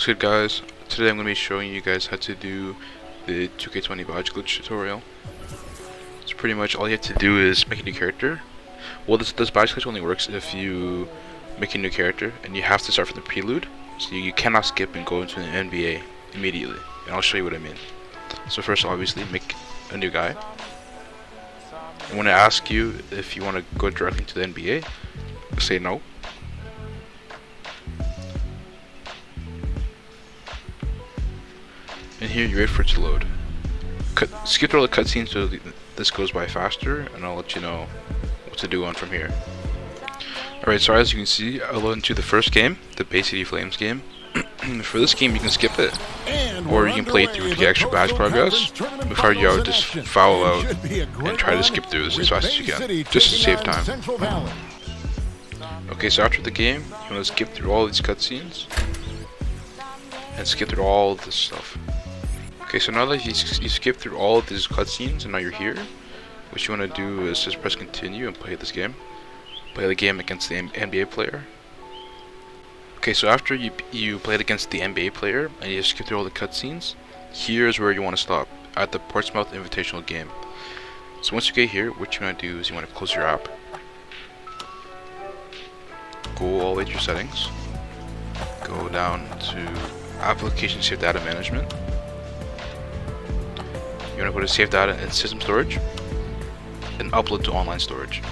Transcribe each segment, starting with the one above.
good, guys? Today I'm going to be showing you guys how to do the 2K20 badge glitch tutorial. So pretty much all you have to do is make a new character. Well, this badge glitch only works if you make a new character, and you have to start from the Prelude. So you cannot skip and go into an NBA immediately, and I'll show you what I mean. So first, obviously, make a new guy. And when I ask you if you want to go directly to the NBA, say no. And here you wait for it to load. Skip through all the cutscenes so this goes by faster, and I'll let you know what to do on from here. Alright, so as you can see, I load into the first game, the Bay City Flames game. For this game, you can skip it, or you can play through to get extra badge progress. Before you out, just foul out and try to skip through this as fast as you can, just to save time. Okay, so after the game, you want to skip through all these cutscenes and skip through all this stuff. Okay, so now that you skip through all of these cutscenes and now you're here, what you want to do is just press continue and play this game. Play the game against the NBA player. Okay, so after you played against the NBA player and you skip through all the cutscenes, here's where you want to stop, at the Portsmouth Invitational game. So once you get here, what you want to do is you want to close your app, go all the way to your settings, go down to Application Save Data Management. You want to go to Save Data in System Storage and upload to online storage.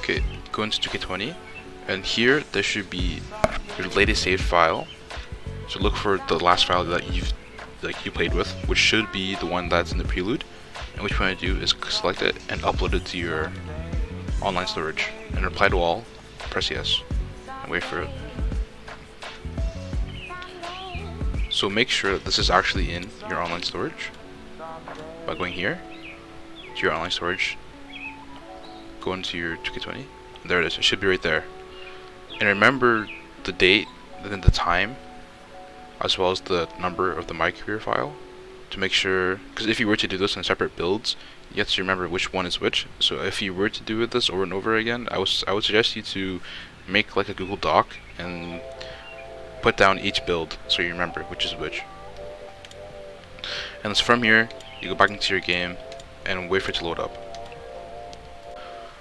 Okay, go into 2K20, and here there should be your latest saved file. So look for the last file that you played with, which should be the one that's in the Prelude. And what you want to do is select it and upload it to your online storage, and reply to all, press yes, and wait for it. So make sure that this is actually in your online storage by going here to your online storage, go into your 2K20, and there it is. It should be right there. And remember the date and then the time, as well as the number of the My Career file, to make sure, because if you were to do this in separate builds, you have to remember which one is which. So if you were to do this over and over again, I would suggest you to make like a Google Doc and put down each build so you remember which is which. And so from here, you go back into your game and wait for it to load up.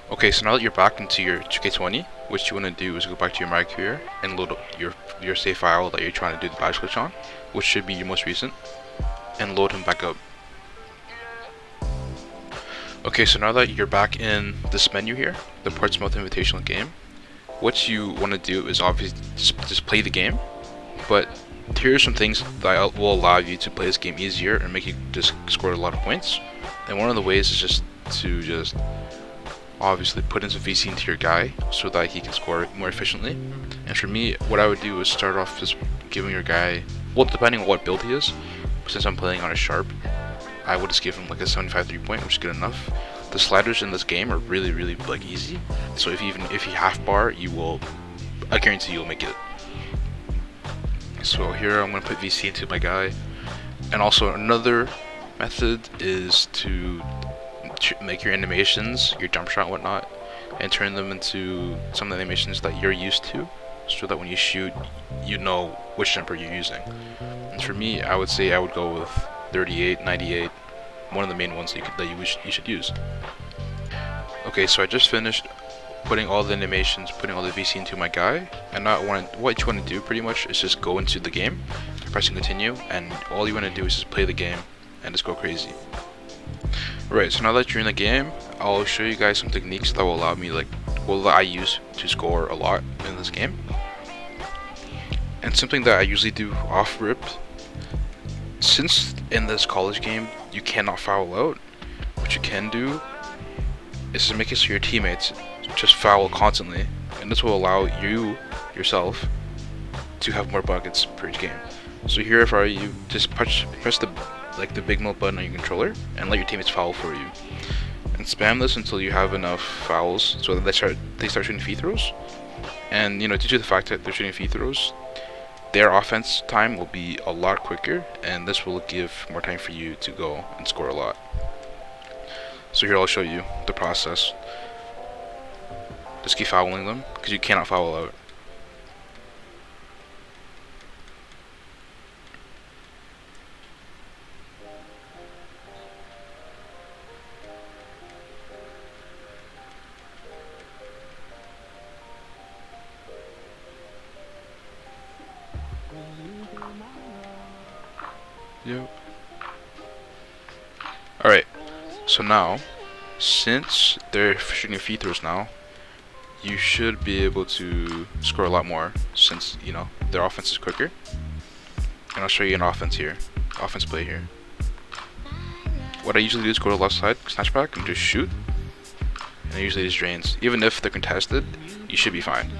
Okay, so now that you're back into your 2K20, what you want to do is go back to your My Career and load up your save file that you're trying to do the badge glitch on, which should be your most recent, and load him back up. Okay, so now that you're back in this menu here, the Portsmouth Invitational game, what you want to do is obviously just play the game, but here's some things that will allow you to play this game easier and make you just score a lot of points. And one of the ways is just to obviously put in some VC into your guy so that he can score more efficiently. And for me, what I would do is start off just giving your guy, well, depending on what build he is, since I'm playing on a sharp, I would just give him like a 75 3-point, which is good enough. The sliders in this game are really like easy, so if you half bar, I guarantee you'll make it. So here I'm going to put VC into my guy. And also another method is to make your animations, your jump shot and whatnot, and turn them into some of the animations that you're used to, so that when you shoot, you know which jumper you're using. And for me, I would say I would go with 38, 98, one of the main ones that you should use. Okay, so I just finished putting all the animations, putting all the VC into my guy, and now what you want to do pretty much is just go into the game, pressing continue, and all you want to do is just play the game and just go crazy. Right, so now that you're in the game, I'll show you guys some techniques that will allow me, that I use to score a lot in this game. And something that I usually do off rip, since in this college game you cannot foul out, what you can do is to make it so your teammates just foul constantly, and this will allow you yourself to have more buckets per game. So here, if I were you, just press the big mode button on your controller and let your teammates foul for you, and spam this until you have enough fouls so that they start shooting free throws. And due to the fact that they're shooting free throws, their offense time will be a lot quicker, and this will give more time for you to go and score a lot. So here I'll show you the process. Just keep fouling them, because you cannot foul out. Yep. Alright, so now, since they're shooting free throws now, you should be able to score a lot more, since, you know, their offense is quicker. And I'll show you an offense play here. What I usually do is go to the left side, snatch back, and just shoot. And it usually just drains. Even if they're contested, you should be fine.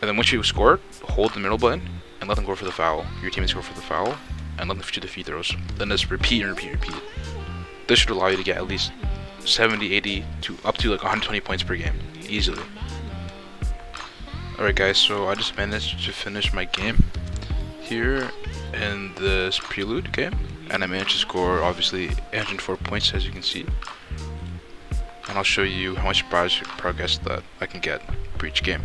And then once you score, hold the middle button, and let them go for the foul. Your teammates go for the foul, and let them shoot the free throws. Then just repeat and repeat and repeat. This should allow you to get at least 70, 80, to up to like 120 points per game, easily. Alright guys, so I just managed to finish my game here in this Prelude game, and I managed to score obviously 104 points, as you can see. And I'll show you how much progress that I can get for each game.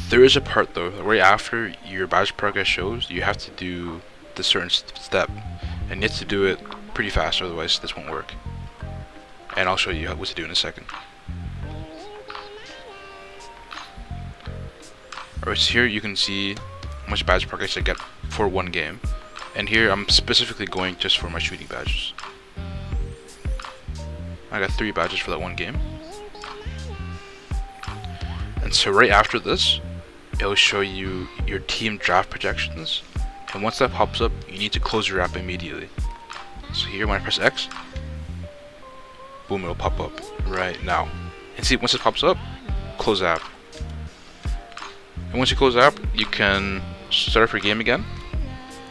There is a part though, right after your badge progress shows, you have to do the certain step, and you have to do it pretty fast, otherwise this won't work. And I'll show you what to do in a second. Alright, so here you can see how much badge progress I get for one game. And here I'm specifically going just for my shooting badges. I got 3 badges for that one game. And so right after this, it'll show you your team draft projections. And once that pops up, you need to close your app immediately. So here when I press X, boom, it'll pop up right now. And see, once it pops up, close app. And once you close the app, you can start up your game again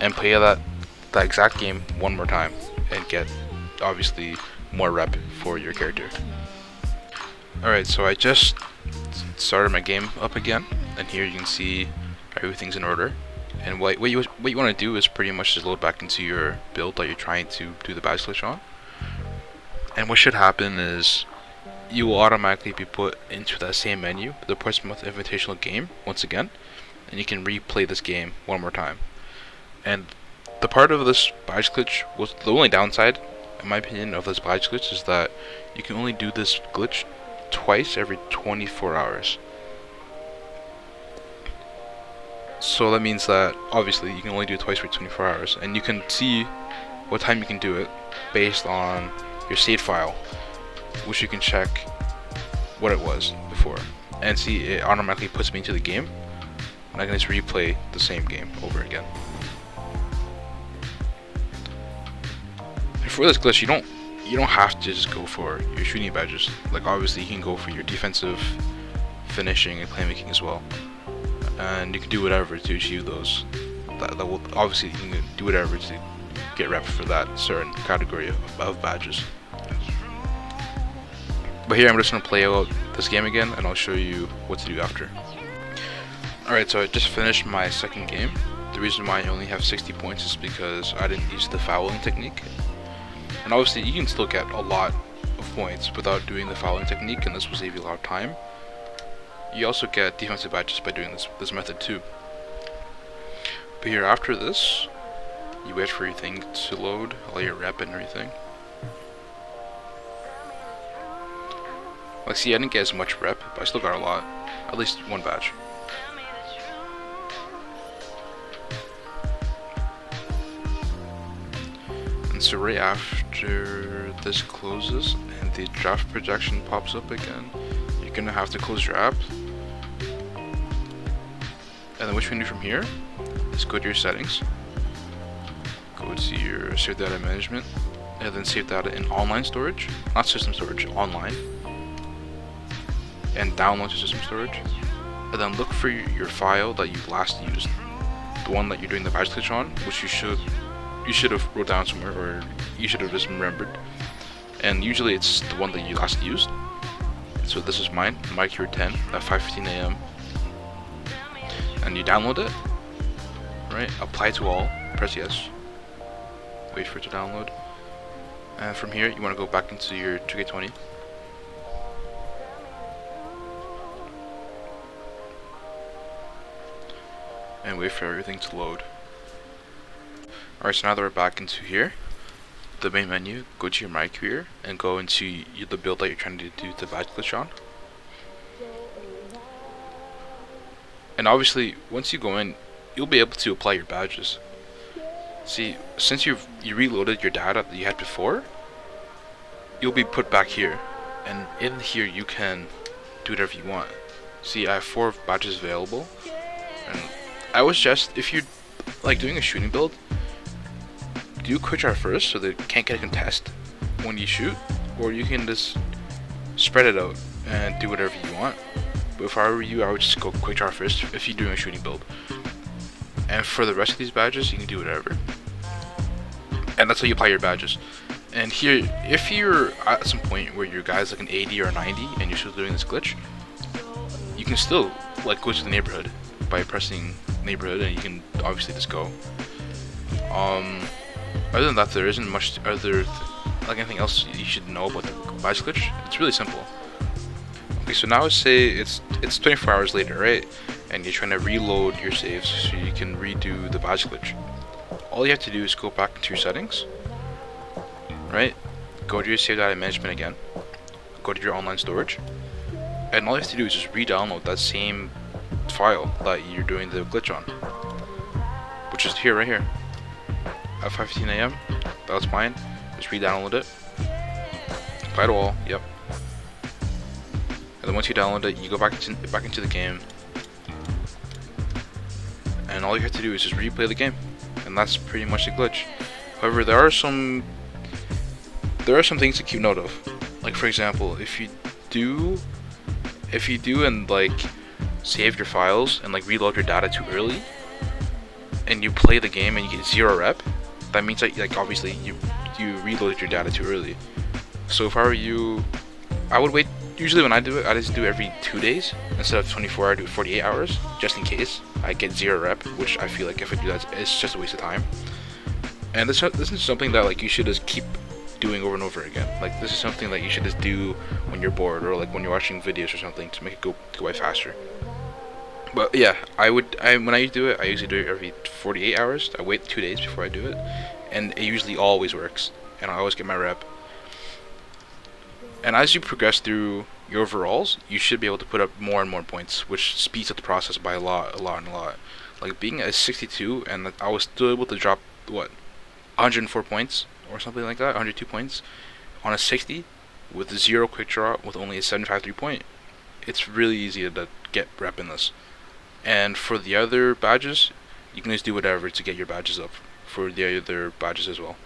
and play that exact game one more time and get obviously more rep for your character. Alright, so I just started my game up again, and here you can see everything's in order. And what you want to do is pretty much just load back into your build that you're trying to do the badge glitch on. And what should happen is you will automatically be put into that same menu, the Portsmouth Invitational game, once again, and you can replay this game one more time. And the part of this badge glitch was the only downside, in my opinion, of this badge glitch is that you can only do this glitch twice every 24 hours. So that means that obviously you can only do it twice every 24 hours, and you can see what time you can do it based on your save file, which you can check what it was before, and see it automatically puts me into the game, and I can just replay the same game over again. And for this glitch, you don't have to just go for your shooting badges. Like obviously you can go for your defensive, finishing, and playmaking as well, and you can do whatever to achieve those. That will obviously, you can do whatever to get rep for that certain category of badges. But here I'm just going to play out this game again, and I'll show you what to do after. Alright, so I just finished my second game. The reason why I only have 60 points is because I didn't use the fouling technique. And obviously you can still get a lot of points without doing the fouling technique, and this will save you a lot of time. You also get defensive badges by doing this method too. But here after this, you wait for your thing to load, all your rep and everything. Like see, I didn't get as much rep, but I still got a lot. At least one badge. And so right after this closes and the draft projection pops up again, you're gonna have to close your app. And then what you can do from here is go to your settings, go to your save data management, and then save data in online storage, not system storage, online. And download to system storage, and then look for your file that you last used, the one that you're doing the badge glitch on, which you should have wrote down somewhere, or you should have just remembered. And usually it's the one that you last used. So this is mine, My Cure 10 at 5:15 a.m. And you download it, right? Apply to all, press yes. Wait for it to download. And from here, you want to go back into your 2K20. And wait for everything to load. Alright, so now that we're back into here, the main menu, go to your My Career and go into the build that you're trying to do the badge glitch on. And obviously, once you go in, you'll be able to apply your badges. See, since you reloaded your data that you had before, you'll be put back here. And in here, you can do whatever you want. See, I have 4 badges available. And I would suggest, if you're like doing a shooting build, do quick draw first so they can't get a contest when you shoot, or you can just spread it out and do whatever you want. But if I were you, I would just go quick draw first if you're doing a shooting build. And for the rest of these badges, you can do whatever. And that's how you apply your badges. And here, if you're at some point where your guy's like an 80 or 90 and you're still doing this glitch, you can still like go to the neighborhood by pressing neighborhood, and you can obviously just go. Other than that, there isn't much other like anything else you should know about the badge glitch. It's really simple. Okay, so now say it's 24 hours later, right? And you're trying to reload your saves so you can redo the badge glitch. All you have to do is go back into your settings, right? Go to your save data management again. Go to your online storage, and all you have to do is just re-download that same file that you're doing the glitch on, which is here, right here. At 5:15 a.m. That was mine. Just re-download it. Apply to all. Yep. And then once you download it, you go back into the game, and all you have to do is just replay the game, and that's pretty much the glitch. However, there are some things to keep note of. Like for example, if you do and like save your files and like reload your data too early, and you play the game and you get 0 rep, that means that like obviously you reloaded your data too early. So if I were you, I would wait. Usually when I do it, I just do it every 2 days instead of 24. I do it 48 hours just in case I get 0 rep, which I feel like if I do that, it's just a waste of time. And this is something that like you should just keep doing over and over again. Like this is something that you should just do when you're bored, or like when you're watching videos or something, to make it go by faster. But yeah, when I do it, I usually do it every 48 hours. I wait 2 days before I do it, and it usually always works, and I always get my rep. And as you progress through your overalls, you should be able to put up more and more points, which speeds up the process by a lot. Like being at 62, and I was still able to drop what 104 points or something like that, 102 points on a 60 with 0 quick draw with only a 75 3-point. It's really easy to get rep in this. And for the other badges, you can just do whatever to get your badges up for the other badges as well.